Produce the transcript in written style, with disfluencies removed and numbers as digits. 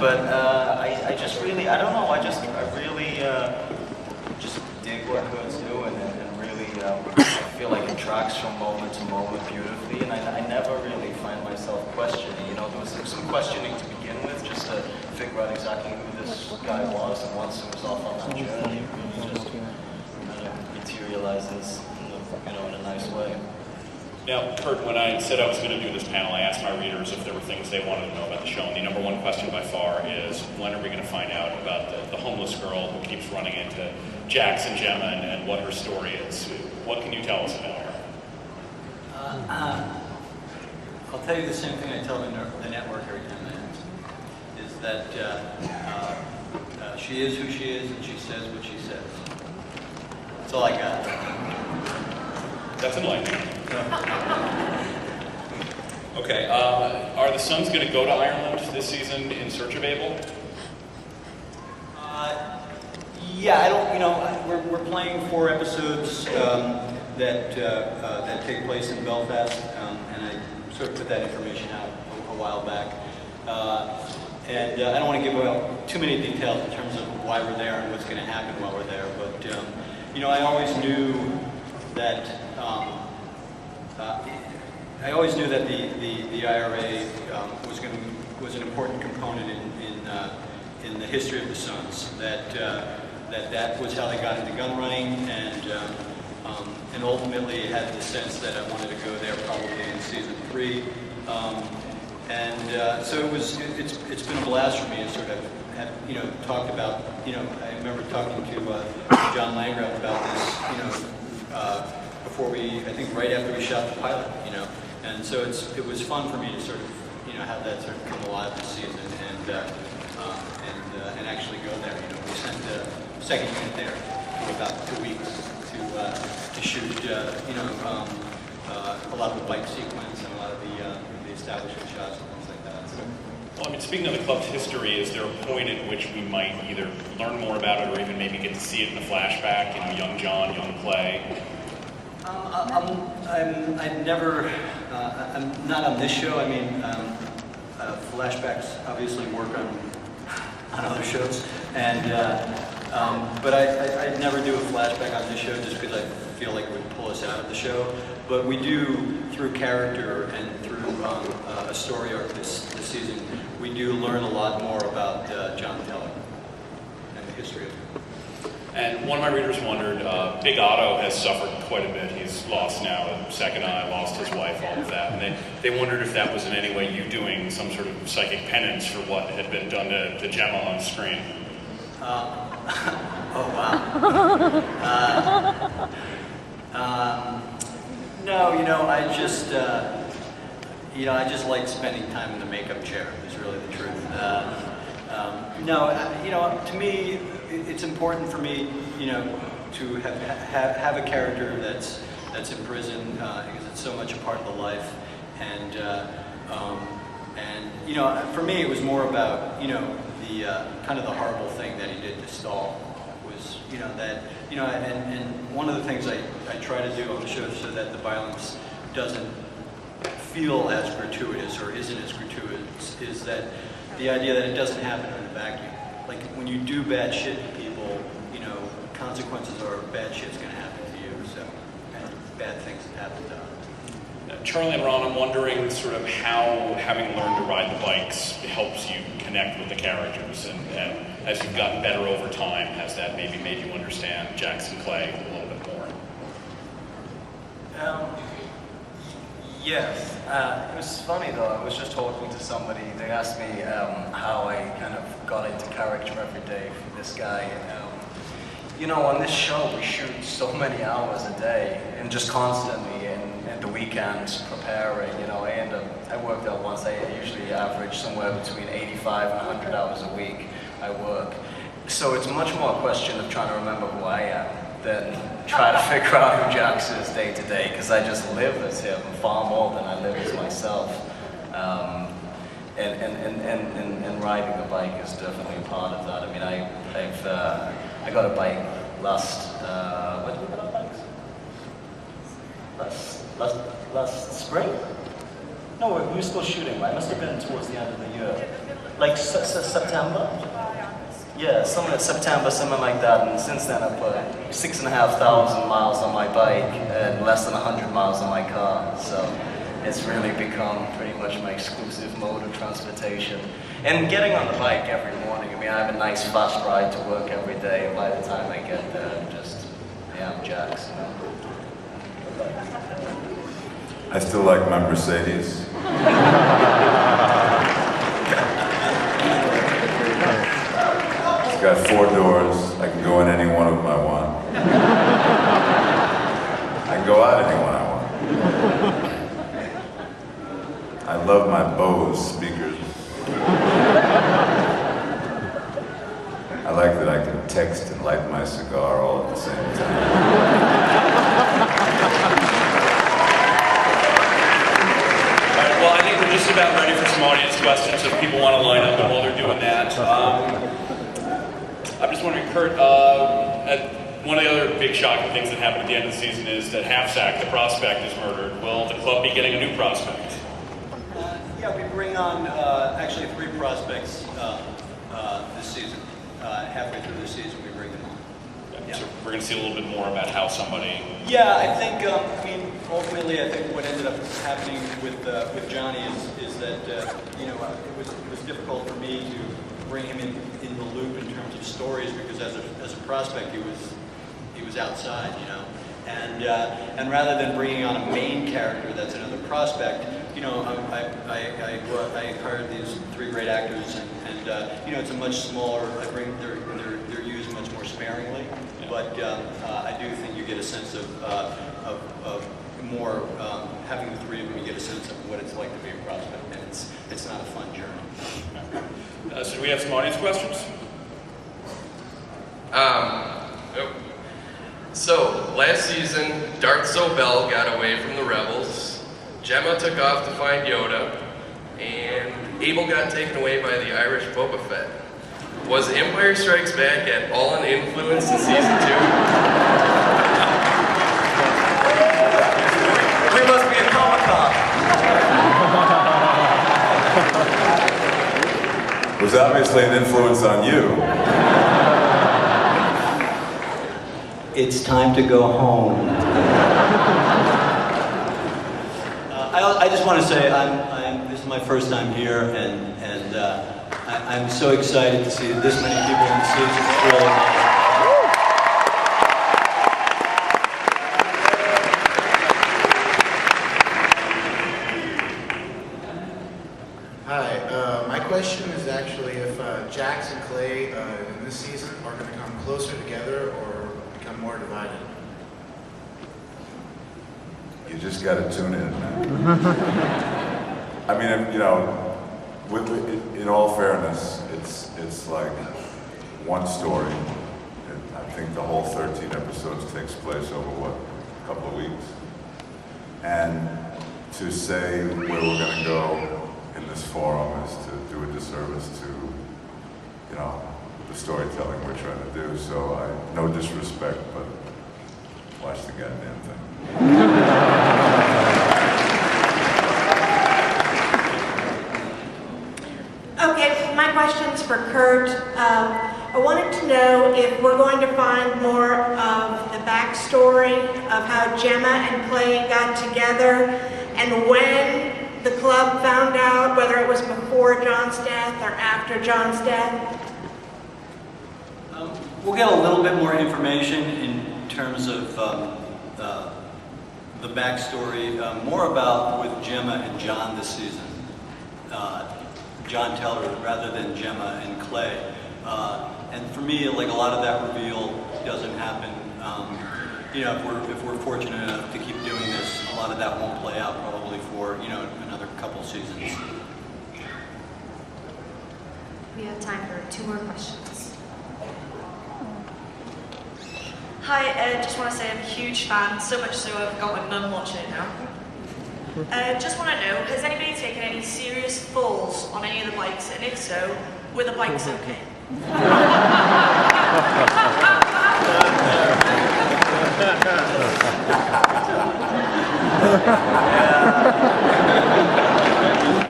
but I just really, I don't know, I really just dig what Kurt's doing, and really I feel like it tracks from moment to moment beautifully, and I never really find myself questioning. You know, there was some questioning to begin with, just to figure out exactly who this guy was, and once it was off on that journey, it really just kind of materializes, in a nice way. Now, Kurt, when I said I was going to do this panel, I asked my readers if there were things they wanted to know about the show, and the number one question by far is, when are we going to find out about the homeless girl who keeps running into Jax and Gemma, and what her story is? What can you tell us about her? I'll tell you the same thing I tell the network every time I ask, is that she is who she is, and she says what she says. That's all I got. That's enlightening. Okay, are the Suns going to go to Ireland this season in search of Abel? Yeah, I don't. We're playing 4 episodes that take place in Belfast, and I sort of put that information out a while back. And I don't want to give out too many details in terms of why we're there and what's going to happen while we're there. But I always knew that. I always knew that the IRA was an important component in the history of the Suns. That was how they got into gun running, and ultimately had the sense that I wanted to go there probably in season 3. So it's been a blast for me to sort of have talked about. I remember talking to John Langrath about this. Before I think right after we shot the pilot, and so it was fun for me to sort of, have that sort of come alive this season and actually go there. We sent the second unit there for about 2 weeks to shoot, a lot of the bike sequence and a lot of the establishment shots and things like that. So. Well, speaking of the club's history, is there a point at which we might either learn more about it or even maybe get to see it in a flashback? Young John, young Clay. I'm not on this show. Flashbacks obviously work on other shows, but I'd never do a flashback on this show just because I feel like it would pull us out of the show. But we do, through character and through a story arc this season, we do learn a lot more about John Teller and the history of him. And one of my readers wondered, Big Otto has suffered quite a bit. He's lost now a second eye, lost his wife, all of that. And they wondered if that was in any way you doing some sort of psychic penance for what had been done to Gemma on screen. Oh, wow. No, I just like spending time in the makeup chair, is really the truth. To me, it's important for me, to have a character that's in prison because it's so much a part of the life, and for me it was more about the kind of the horrible thing that he did to Stahl was and one of the things I try to do on the show so that the violence doesn't feel as gratuitous or isn't as gratuitous is that the idea that it doesn't happen in a vacuum. Like when you do bad shit to people, consequences are bad shit's going to happen to you. So, and bad things have happened to others. Charlie and Ron, I'm wondering sort of how having learned to ride the bikes helps you connect with the characters, and as you've gotten better over time, has that maybe made you understand Jax and Clay a little bit more? Yes. It was funny though, I was just talking to somebody, they asked me how I kind of got into character every day for this guy. On this show we shoot so many hours a day and just constantly, and at the weekends preparing, I worked out once, I usually average somewhere between 85 and 100 hours a week I work. So it's much more a question of trying to remember who I am than try to figure out who Jax is day to day, because I just live as him far more than I live as myself. And riding a bike is definitely a part of that. I got a bike last, when did we get our bikes? Last spring? No, we were still shooting, right? It must have been towards the end of the year. Like September? Yeah, something in September, something like that. And since then I've put 6,500 miles on my bike and less than 100 miles on my car. So it's really become pretty much my exclusive mode of transportation. And getting on the bike every morning, I mean, I have a nice fast ride to work every day, and by the time I get there, I'm jacked, you know. I still like my Mercedes. It's got 4 doors. I can go in any one of them I want. I can go out any one I want. I love my Bose speakers. I like that I can text and light my cigar all at the same time. Well, I think we're just about ready for some audience questions if people want to line up, and while they're doing that, I'm just wondering, Kurt, one of the other big shocking things that happened at the end of the season is that Halfsack, the prospect, is murdered. Will the club be getting a new prospect? Yeah, we bring on actually 3 prospects this season. Halfway through the season, we bring them on. Yeah. So we're going to see a little bit more about how somebody... Yeah, I think, ultimately, I think what ended up happening with Johnny is that, it was difficult for me to bring him in the loop in terms of stories, because as a prospect, he was outside, you know. And rather than bringing on a main character that's another prospect, I hired these 3 great actors, and it's a much smaller. They're used much more sparingly, but I do think you get a sense of more having the 3 of them. You get a sense of what it's like to be a prospect, and it's not a fun journey. So do we have some audience questions? So, last season, Darth Zobel got away from the rebels, Gemma took off to find Yoda, and Abel got taken away by the Irish Boba Fett. Was Empire Strikes Back at all an influence in season 2? We must be a Comic-Con. It was obviously an influence on you. It's time to go home. I just want to say this is my first time here, and I'm so excited to see this many people in the seats. It's really nice. Hi, my question is actually if Jax and Clay in this season are going to come closer together or become more divided. You just got to tune in, man. I mean, in all fairness, it's like one story. I think the whole 13 episodes takes place over, a couple of weeks. And to say where we're going to go in this forum is to do a disservice to, the storytelling we're trying to do. So no disrespect, but watch the goddamn thing. Okay, my question's for Kurt. I wanted to know if we're going to find more of the backstory of how Gemma and Clay got together, and when the club found out, whether it was before John's death or after John's death. We'll get a little bit more information in terms of the backstory, more about with Gemma and John this season. John Teller rather than Gemma and Clay. And for me, like, a lot of that reveal doesn't happen. If we're fortunate enough to keep doing this, a lot of that won't play out probably for another couple seasons. We have time for 2 more questions. Hi, just want to say I'm a huge fan, so much so I've forgotten I'm watching it now. Just want to know, has anybody taken any serious falls on any of the bikes, and if so, were the bikes okay?